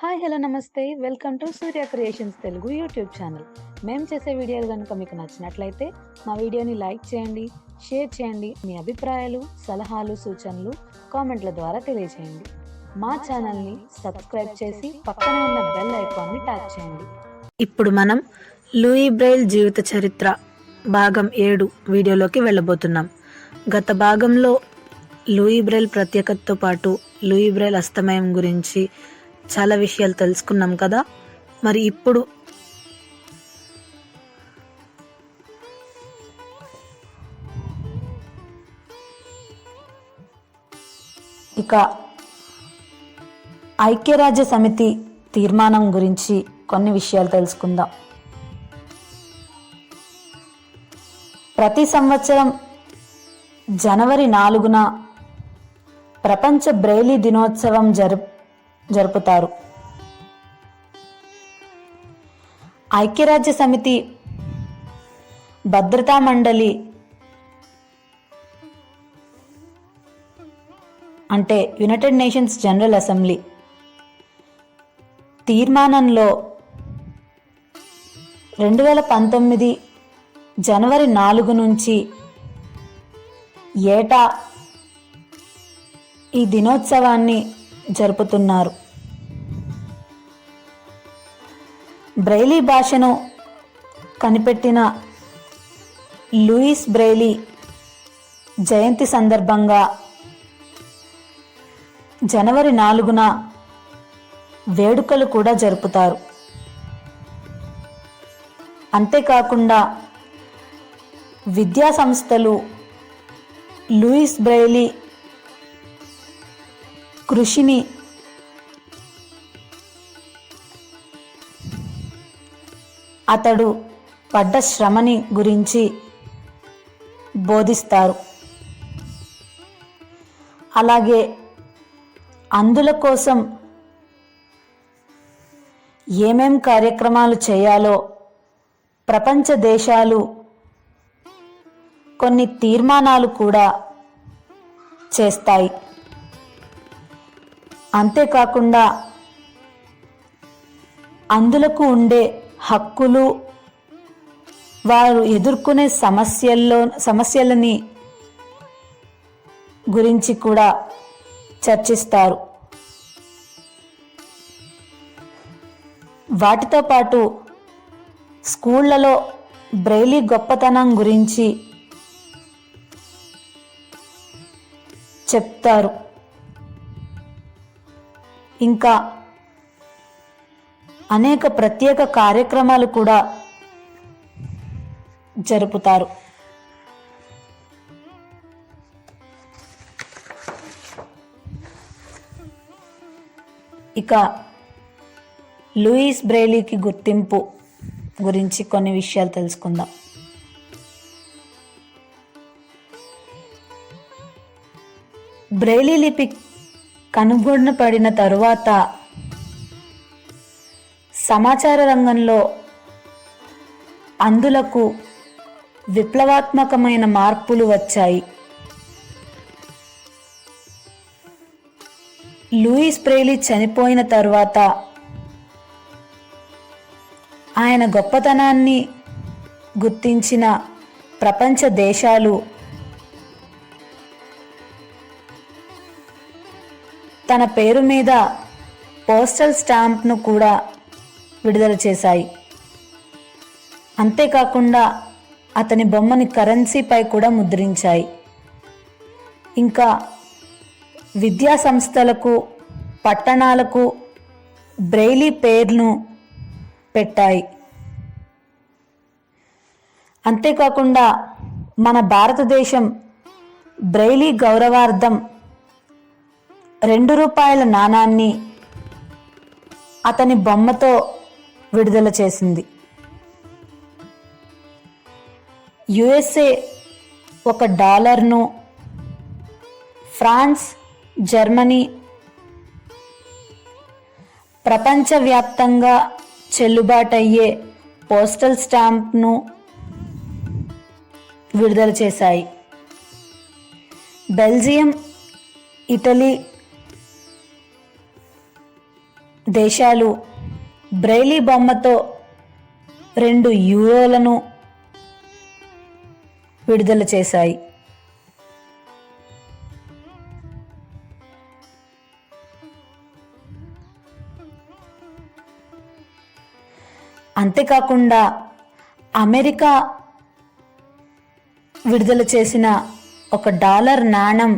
Hi hello నమస్తే welcome to Surya creations Telugu YouTube channel. మేము చేసే వీడియోలు కనుక మీకు నచ్చినట్లయితే మా వీడియోని లైక్ చేయండి, షేర్ చేయండి. మీ అభిప్రాయాలు, సలహాలు, సూచనలు కామెంట్ల ద్వారా తెలియజేయండి. మా ఛానల్ని సబ్స్క్రైబ్ చేసి పక్కనే ఉన్న బెల్ ఐకాన్ని ట్యాప్ చేయండి. ఇప్పుడు మనం లూయి బ్రెయిల్ జీవిత చరిత్ర భాగం 7 వీడియోలోకి వెళ్ళబోతున్నాం. గత భాగంలో లూయి బ్రెయిల్ ప్రత్యేకతతో పాటు లూయి బ్రెయిల్ అస్తమయం గురించి చాలా విషయాలు తెలుసుకున్నాం కదా. మరి ఇప్పుడు ఇక ఐక్యరాజ్య సమితి తీర్మానం గురించి కొన్ని విషయాలు తెలుసుకుందాం. ప్రతి సంవత్సరం జనవరి 4న ప్రపంచ బ్రెయిలీ దినోత్సవం జరుపుతారు. ఐక్యరాజ్య సమితి భద్రతా మండలి అంటే యునైటెడ్ నేషన్స్ జనరల్ అసెంబ్లీ తీర్మానంలో 2019 జనవరి 4 నుంచి ఏటా ఈ దినోత్సవాన్ని జరుపుతున్నారు. బ్రెయిలీ భాషను కనిపెట్టిన లూయిస్ బ్రెయిలీ జయంతి సందర్భంగా జనవరి 4న వేడుకలు కూడా జరుపుతారు. అంతేకాకుండా విద్యా సంస్థలు లూయిస్ బ్రెయిలీ కృషిని అతడు పడ్డ శ్రమని గురించి బోధిస్తారు. అలాగే అందుల కోసం ఏమేం కార్యక్రమాలు చేయాలో ప్రపంచ దేశాలు కొన్ని తీర్మానాలు కూడా చేస్తాయి. అంతేకాకుండా అందులకు ఉండే హక్కులు, వారు ఎదుర్కొనే సమస్యలని గురించి కూడా చర్చిస్తారు. వాటితో పాటు స్కూళ్లలో బ్రెయిలీ గొప్పతనం గురించి చెప్తారు. ఇంకా అనేక ప్రత్యేక కార్యక్రమాలు కూడా జరుపుతారు. ఇక లూయిస్ బ్రెయిలీకి గుర్తింపు గురించి కొన్ని విషయాలు తెలుసుకుందాం. బ్రెయిలీ లిపి కనుగొనబడిన తరువాత సమాచార రంగంలో అందులకు విప్లవాత్మకమైన మార్పులు వచ్చాయి. లూయిస్ బ్రెయిలీ చనిపోయిన తరువాత ఆయన గొప్పతనాన్ని గుర్తించిన ప్రపంచ దేశాలు తన పేరు మీద పోస్టల్ స్టాంప్ను కూడా విడుదల చేశాయి. అంతేకాకుండా అతని బొమ్మని కరెన్సీపై కూడా ముద్రించాయి. ఇంకా విద్యా సంస్థలకు, పట్టణాలకు బ్రెయిలీ పేర్లను పెట్టాయి. అంతేకాకుండా మన భారతదేశం బ్రెయిలీ గౌరవార్థం ₹2 నాణాన్ని అతని బొమ్మతో విడుదల చేసింది. యుఎస్ఏ $1ను, ఫ్రాన్స్, జర్మనీ ప్రపంచవ్యాప్తంగా చెల్లుబాటయ్యే పోస్టల్ స్టాంప్ను విడుదల చేశాయి. బెల్జియం, ఇటలీ దేశాలు బ్రెయిలీ బొమ్మతో 2 యూరోలను విడుదల చేశాయి. అంతేకాకుండా అమెరికా విడుదల చేసిన $1 నాణం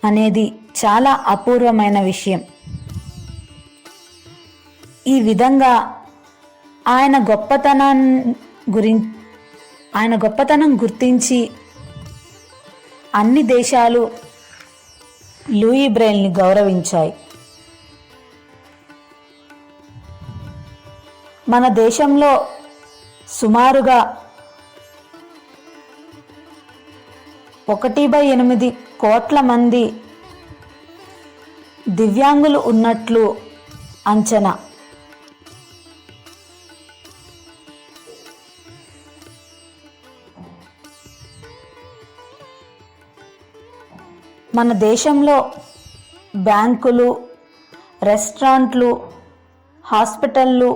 అనేది చాలా అపూర్వమైన విషయం. ఈ విధంగా ఆయన గొప్పతనం గుర్తించి అన్ని దేశాలు లూయి బ్రెయిల్ని గౌరవించాయి. మన దేశంలో సుమారుగా 1/8 కోట్ల మంది దివ్యాంగులు ఉన్నట్లు అంచనా. మన దేశంలో బ్యాంకులు, రెస్టారెంట్లు, హాస్పిటళ్ళు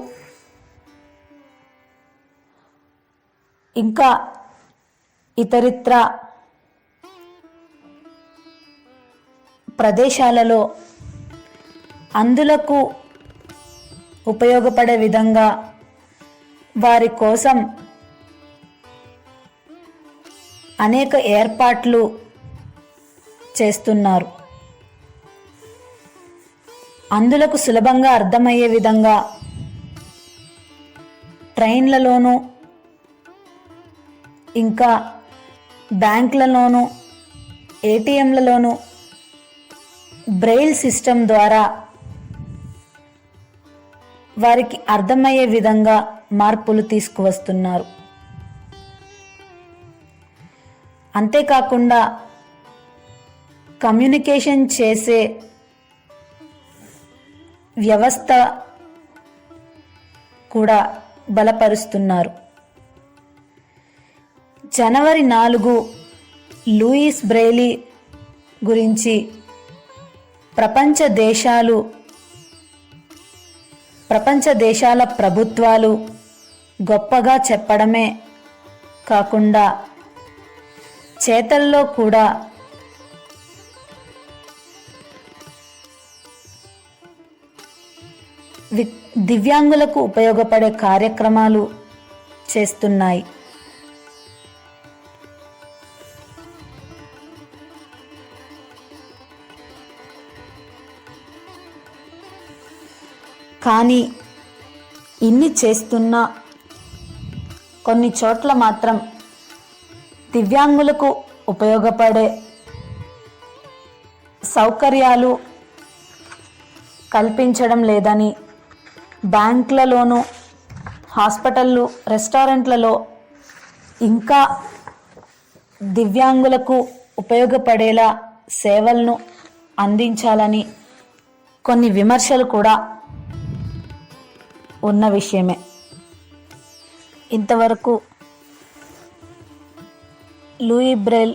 ఇంకా ఇతరిత్ర ప్రదేశాలలో అందులకు ఉపయోగపడే విధంగా వారి కోసం అనేక ఏర్పాట్లు చేస్తున్నారు. అందులకు సులభంగా అర్థమయ్యే విధంగా ట్రైన్లలోనూ ఇంకా బ్యాంకులలోనూ ఏటీఎంలలోనూ బ్రెయిల్ సిస్టమ్ ద్వారా వారికి అర్థమయ్యే విధంగా మార్పులు తీసుకువస్తున్నారు. అంతేకాకుండా కమ్యూనికేషన్ చేసే వ్యవస్థ కూడా బలపరుస్తున్నారు. జనవరి 4 లూయిస్ బ్రెయిలీ గురించి ప్రపంచ దేశాల ప్రభుత్వాలు గొప్పగా చెప్పడమే కాకుండా చేతల్లో కూడా దివ్యాంగులకు ఉపయోగపడే కార్యక్రమాలు చేస్తున్నాయి. కానీ ఇన్ని చేస్తున్నా కొన్ని చోట్ల మాత్రం దివ్యాంగులకు ఉపయోగపడే సౌకర్యాలు కల్పించడం లేదని బ్యాంకులలోనూ, హాస్పిటళ్ళు, రెస్టారెంట్లలో ఇంకా దివ్యాంగులకు ఉపయోగపడేలా సేవలను అందించాలని కొన్ని విమర్శలు కూడా ఉన్న విషయమే. ఇంతవరకు లూయి బ్రెయిల్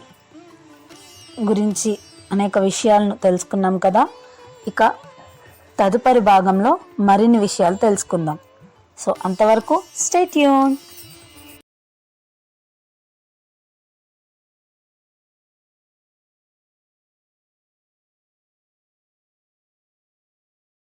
గురించి అనేక విషయాలను తెలుసుకున్నాం కదా. ఇక తదుపరి భాగంలో మరిన్ని విషయాలు తెలుసుకుందాం. సో అంతవరకు స్టే ట్యూన్.